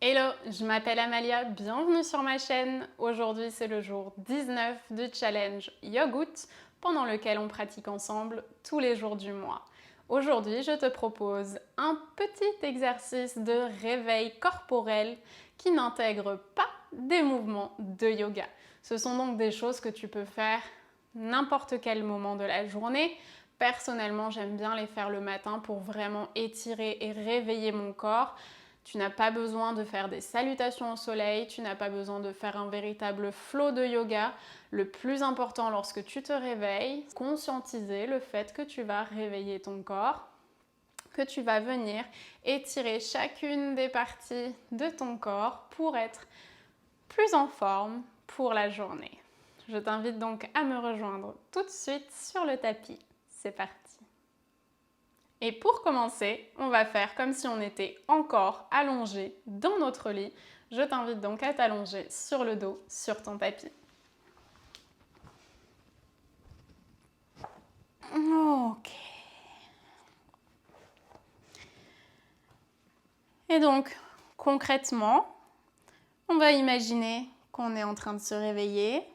Hello, je m'appelle Amalia, bienvenue sur ma chaîne. Aujourd'hui c'est le jour 19 du challenge Yogout pendant lequel on pratique ensemble tous les jours du mois. Aujourd'hui je te propose un petit exercice de réveil corporel qui n'intègre pas des mouvements de yoga. Ce sont donc des choses que tu peux faire n'importe quel moment de la journée. Personnellement, j'aime bien les faire le matin pour vraiment étirer et réveiller mon corps. Tu n'as pas besoin de faire des salutations au soleil, tu n'as pas besoin de faire un véritable flow de yoga. Le plus important lorsque tu te réveilles, conscientiser le fait que tu vas réveiller ton corps, que tu vas venir étirer chacune des parties de ton corps pour être plus en forme pour la journée. Je t'invite donc à me rejoindre tout de suite sur le tapis. C'est parti. Et pour commencer, on va faire comme si on était encore allongé dans notre lit. Je t'invite donc à t'allonger sur le dos, sur ton tapis. Ok. Et donc, concrètement, on va imaginer qu'on est en train de se réveiller,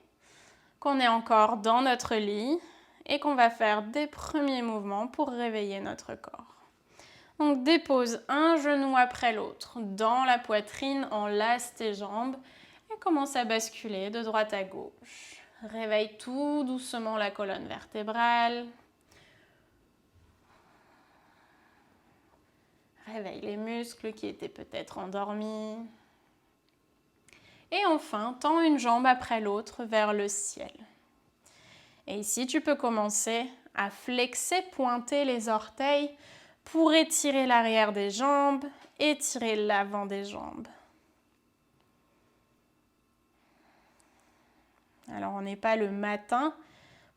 qu'on est encore dans notre lit et qu'on va faire des premiers mouvements pour réveiller notre corps. Donc dépose un genou après l'autre dans la poitrine, enlace tes jambes et commence à basculer de droite à gauche. Réveille tout doucement la colonne vertébrale. Réveille les muscles qui étaient peut-être endormis. Et enfin, tends une jambe après l'autre vers le ciel. Et ici, tu peux commencer à flexer, pointer les orteils pour étirer l'arrière des jambes, étirer l'avant des jambes. Alors, on n'est pas le matin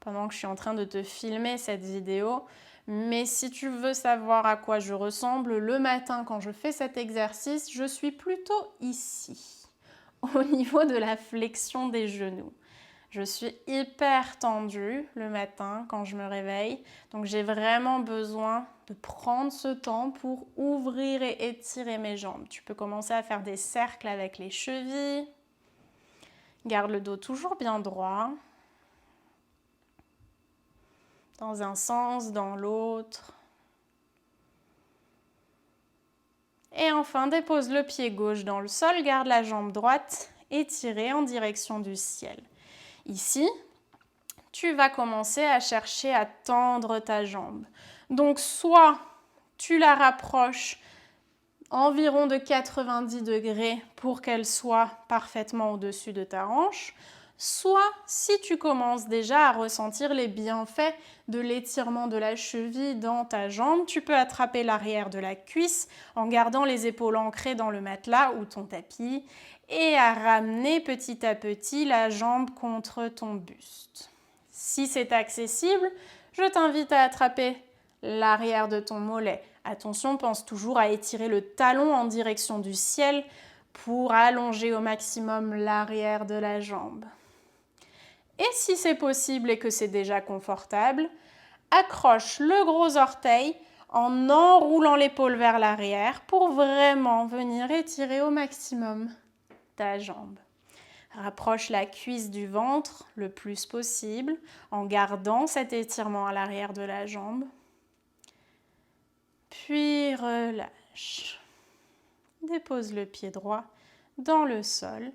pendant que je suis en train de te filmer cette vidéo, mais si tu veux savoir à quoi je ressemble, le matin quand je fais cet exercice, je suis plutôt ici, au niveau de la flexion des genoux. Je suis hyper tendue le matin quand je me réveille, donc j'ai vraiment besoin de prendre ce temps pour ouvrir et étirer mes jambes. Tu peux commencer à faire des cercles avec les chevilles. Garde le dos toujours bien droit. Dans un sens, dans l'autre. Et enfin, dépose le pied gauche dans le sol, garde la jambe droite étirée en direction du ciel. Ici, tu vas commencer à chercher à tendre ta jambe. Donc, soit tu la rapproches environ de 90 degrés pour qu'elle soit parfaitement au-dessus de ta hanche, soit si tu commences déjà à ressentir les bienfaits de l'étirement de la cheville dans ta jambe, tu peux attraper l'arrière de la cuisse en gardant les épaules ancrées dans le matelas ou ton tapis et à ramener petit à petit la jambe contre ton buste. Si c'est accessible, je t'invite à attraper l'arrière de ton mollet. Attention, pense toujours à étirer le talon en direction du ciel pour allonger au maximum l'arrière de la jambe. Et si c'est possible et que c'est déjà confortable, accroche le gros orteil en enroulant l'épaule vers l'arrière pour vraiment venir étirer au maximum ta jambe. Rapproche la cuisse du ventre le plus possible en gardant cet étirement à l'arrière de la jambe. Puis relâche. Dépose le pied droit dans le sol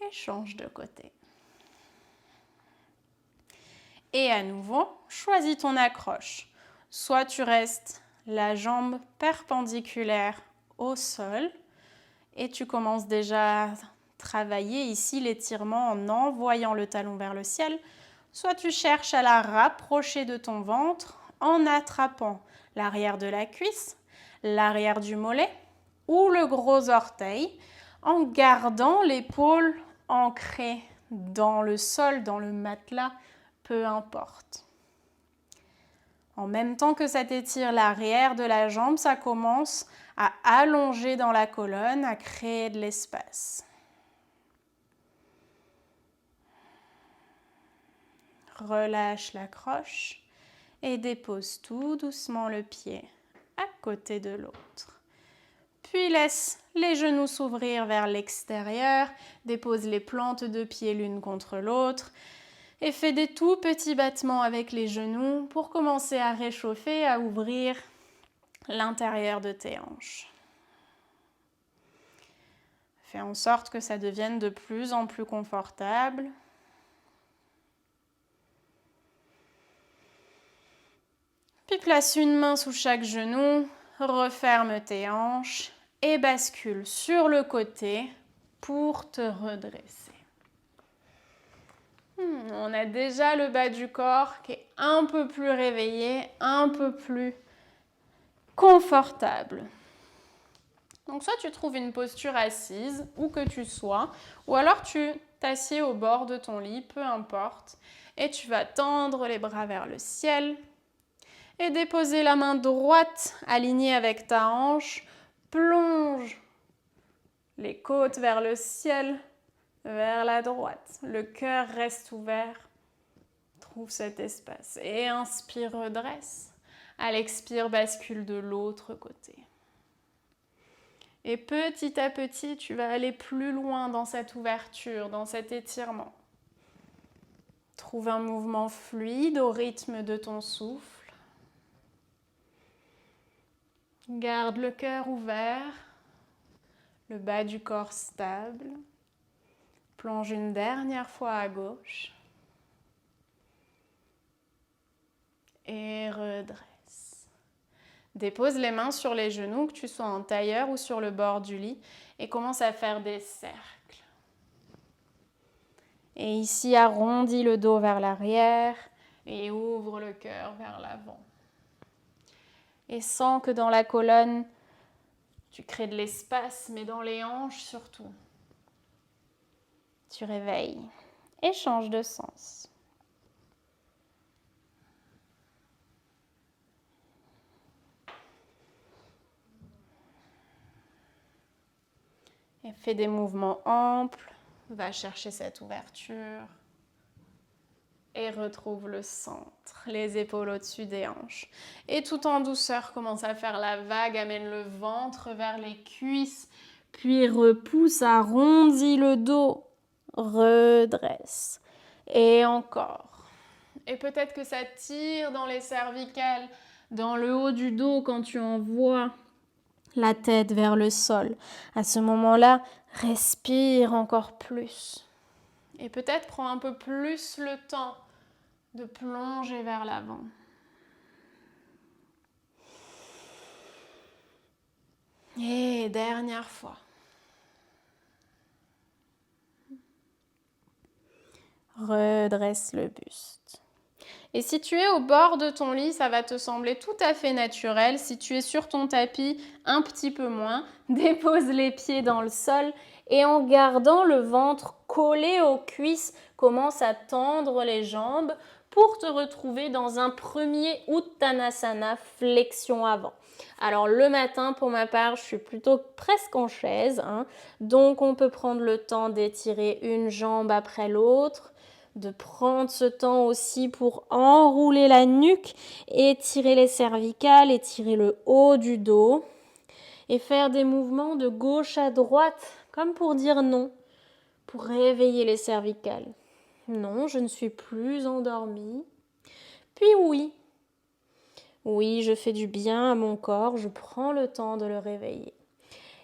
et change de côté. Et à nouveau, choisis ton accroche. Soit tu restes la jambe perpendiculaire au sol et tu commences déjà à travailler ici l'étirement en envoyant le talon vers le ciel, soit tu cherches à la rapprocher de ton ventre en attrapant l'arrière de la cuisse, l'arrière du mollet ou le gros orteil en gardant l'épaule ancrée dans le sol, dans le matelas, peu importe. En même temps que ça t'étire l'arrière de la jambe, ça commence à allonger dans la colonne, à créer de l'espace. Relâche l'accroche et dépose tout doucement le pied à côté de l'autre. Puis laisse les genoux s'ouvrir vers l'extérieur, dépose les plantes de pied l'une contre l'autre et fais des tout petits battements avec les genoux pour commencer à réchauffer, à ouvrir l'intérieur de tes hanches. Fais en sorte que ça devienne de plus en plus confortable. Puis place une main sous chaque genou, referme tes hanches et bascule sur le côté pour te redresser. On a déjà le bas du corps qui est un peu plus réveillé, un peu plus confortable. Donc soit tu trouves une posture assise, où que tu sois, ou alors tu t'assieds au bord de ton lit, peu importe, et tu vas tendre les bras vers le ciel et déposer la main droite alignée avec ta hanche, plonge les côtes vers le ciel, vers la droite. Le cœur reste ouvert. Trouve cet espace. Et inspire, redresse. À l'expire, bascule de l'autre côté. Et petit à petit, tu vas aller plus loin dans cette ouverture, dans cet étirement. Trouve un mouvement fluide au rythme de ton souffle. Garde le cœur ouvert, le bas du corps stable. Plonge une dernière fois à gauche. Et redresse. Dépose les mains sur les genoux, que tu sois en tailleur ou sur le bord du lit, et commence à faire des cercles. Et ici, arrondis le dos vers l'arrière et ouvre le cœur vers l'avant. Et sens que dans la colonne, tu crées de l'espace, mais dans les hanches surtout. Tu réveilles et change de sens. Et fais des mouvements amples, va chercher cette ouverture et retrouve le centre, les épaules au-dessus des hanches. Et tout en douceur, commence à faire la vague, amène le ventre vers les cuisses, puis repousse, arrondis le dos, redresse. Et encore. Et peut-être que ça tire dans les cervicales, dans le haut du dos quand tu envoies la tête vers le sol. À ce moment-là, respire encore plus. Et peut-être prends un peu plus le temps de plonger vers l'avant. Et dernière fois. Redresse le buste. Et si tu es au bord de ton lit, ça va te sembler tout à fait naturel. Si tu es sur ton tapis, un petit peu moins. Dépose les pieds dans le sol et en gardant le ventre collé aux cuisses, commence à tendre les jambes pour te retrouver dans un premier Uttanasana, flexion avant. Alors le matin, pour ma part, je suis plutôt presque en chaise, donc on peut prendre le temps d'étirer une jambe après l'autre, de prendre ce temps aussi pour enrouler la nuque, étirer les cervicales, étirer le haut du dos et faire des mouvements de gauche à droite, comme pour dire non, pour réveiller les cervicales. Non, je ne suis plus endormie. Puis oui, je fais du bien à mon corps, je prends le temps de le réveiller.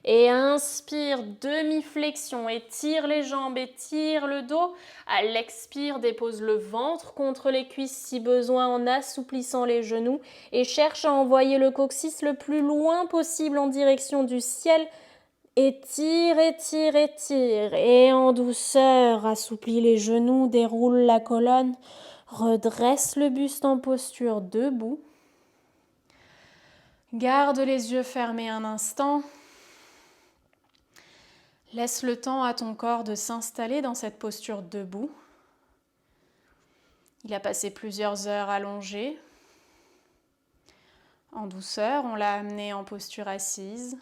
Et inspire, demi-flexion, étire les jambes, étire le dos. À l'expire, dépose le ventre contre les cuisses si besoin en assouplissant les genoux et cherche à envoyer le coccyx le plus loin possible en direction du ciel. Étire, étire, étire. Et en douceur, assouplis les genoux, déroule la colonne, redresse le buste en posture debout. Garde les yeux fermés un instant. Laisse le temps à ton corps de s'installer dans cette posture debout. Il a passé plusieurs heures allongé. En douceur, on l'a amené en posture assise.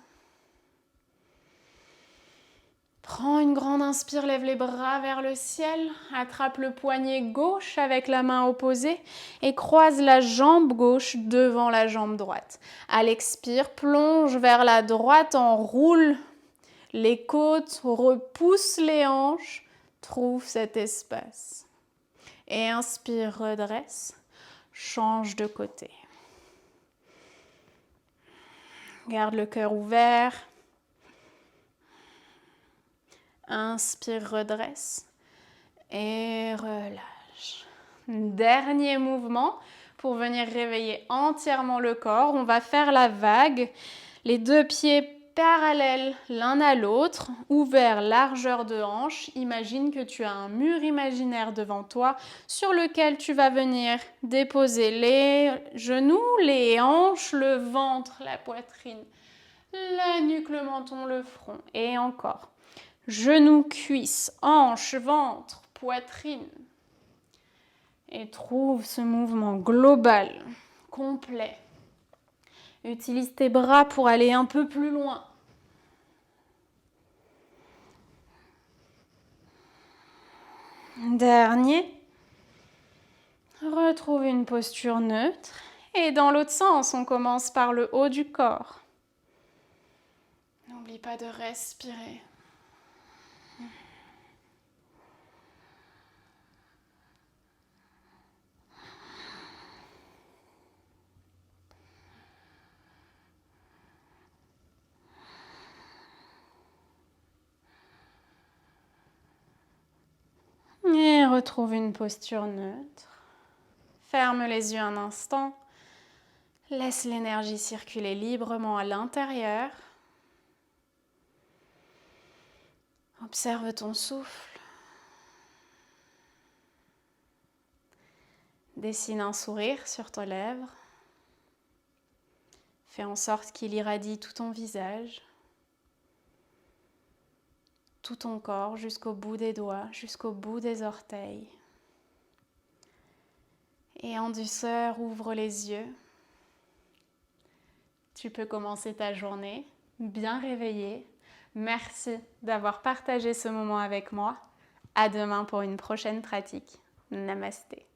Prends une grande inspire, lève les bras vers le ciel, attrape le poignet gauche avec la main opposée et croise la jambe gauche devant la jambe droite. À l'expire, plonge vers la droite, enroule les côtes, repousse les hanches, trouve cet espace. Et inspire, redresse, change de côté. Garde le cœur ouvert. Inspire, redresse et relâche. Dernier mouvement pour venir réveiller entièrement le corps. On va faire la vague. Les deux pieds parallèles l'un à l'autre, ouverts largeur de hanche. Imagine que tu as un mur imaginaire devant toi sur lequel tu vas venir déposer les genoux, les hanches, le ventre, la poitrine, la nuque, le menton, le front et encore. Genoux, cuisses, hanches, ventre, poitrine. Et trouve ce mouvement global, complet. Utilise tes bras pour aller un peu plus loin. Dernier. Retrouve une posture neutre. Et dans l'autre sens, on commence par le haut du corps. N'oublie pas de respirer. Et retrouve une posture neutre. Ferme les yeux un instant. Laisse l'énergie circuler librement à l'intérieur. Observe ton souffle. Dessine un sourire sur tes lèvres. Fais en sorte qu'il irradie tout ton visage, tout ton corps jusqu'au bout des doigts, jusqu'au bout des orteils. Et en douceur, ouvre les yeux. Tu peux commencer ta journée bien réveillée. Merci d'avoir partagé ce moment avec moi. À demain pour une prochaine pratique. Namasté.